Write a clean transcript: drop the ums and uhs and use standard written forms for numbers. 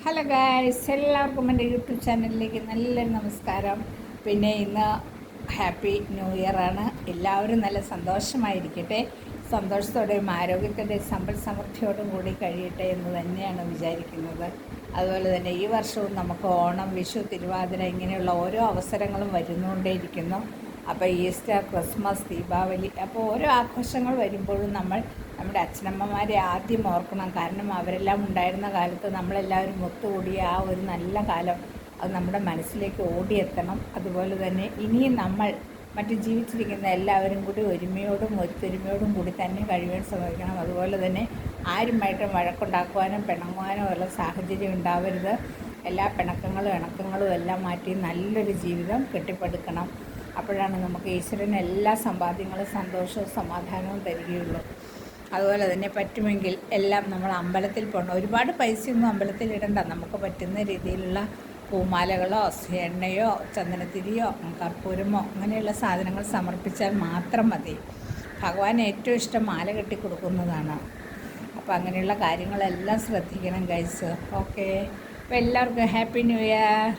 Hello guys, എല്ലാവർക്കും എൻ്റെ YouTube ചാനലിലേക്ക് നല്ലൊരു നമസ്കാരം. പിന്നെ ഇന്ന് ഹാപ്പി ന്യൂ ഇയർ ആണ്. എല്ലാവരും നല്ല സന്തോഷമായിരിക്കട്ടെ, സന്തോഷത്തോടെയും ആരോഗ്യത്തോടെയും സമ്പൽ സമൃദ്ധിയോടും കൂടി കഴിയട്ടെ എന്ന് തന്നെയാണ് വിചാരിക്കുന്നത്. അതുപോലെ തന്നെ ഈ വർഷവും നമുക്ക് ഓണം, വിഷു, തിരുവാതിര ഇങ്ങനെയുള്ള ഓരോ അവസരങ്ങളും വരുന്നുകൊണ്ടേയിരിക്കുന്നു. അപ്പോൾ ഈസ്റ്റർ, ക്രിസ്മസ്, ദീപാവലി, അപ്പോൾ ഓരോ ആഘോഷങ്ങൾ വരുമ്പോഴും നമ്മൾ നമ്മുടെ അച്ഛനമ്മമാരെ ആദ്യം ഓർക്കണം. കാരണം അവരെല്ലാം ഉണ്ടായിരുന്ന കാലത്ത് നമ്മളെല്ലാവരും ഒത്തുകൂടിയ ആ ഒരു നല്ല കാലം അത് നമ്മുടെ മനസ്സിലേക്ക് ഓടിയെത്തണം. അതുപോലെ തന്നെ ഇനിയും നമ്മൾ മറ്റ് ജീവിച്ചിരിക്കുന്ന എല്ലാവരും കൂടി ഒരുമയോടും ഒത്തൊരുമയോടും കൂടി തന്നെ കഴിയാൻ ശ്രമിക്കണം. അതുപോലെ തന്നെ ആരുമായിട്ടും വഴക്കുണ്ടാക്കുവാനും പിണങ്ങുവാനോ ഉള്ള സാഹചര്യം ഉണ്ടാവരുത്. എല്ലാ പിണക്കങ്ങളും ഇണക്കങ്ങളും എല്ലാം മാറ്റി നല്ലൊരു ജീവിതം കെട്ടിപ്പടുക്കണം. അപ്പോഴാണ് നമുക്ക് ഈശ്വരൻ എല്ലാ സമ്പാദ്യങ്ങളും സന്തോഷവും സമാധാനവും തരികയുള്ളൂ. അതുപോലെ തന്നെ പറ്റുമെങ്കിൽ എല്ലാം നമ്മൾ അമ്പലത്തിൽ പോകണം. ഒരുപാട് പൈസയൊന്നും അമ്പലത്തിൽ ഇടണ്ട. നമുക്ക് പറ്റുന്ന രീതിയിലുള്ള പൂമാലകളോ എണ്ണയോ ചന്ദനത്തിരിയോ കർപ്പൂരമോ അങ്ങനെയുള്ള സാധനങ്ങൾ സമർപ്പിച്ചാൽ മാത്രം മതി. ഭഗവാൻ ഏറ്റവും ഇഷ്ടം മാല കെട്ടി കൊടുക്കുന്നതാണ്. അപ്പോൾ അങ്ങനെയുള്ള കാര്യങ്ങളെല്ലാം ശ്രദ്ധിക്കണം ഗൈസ്. ഓക്കെ, അപ്പോൾ എല്ലാവർക്കും ഹാപ്പി ന്യൂ ഇയർ.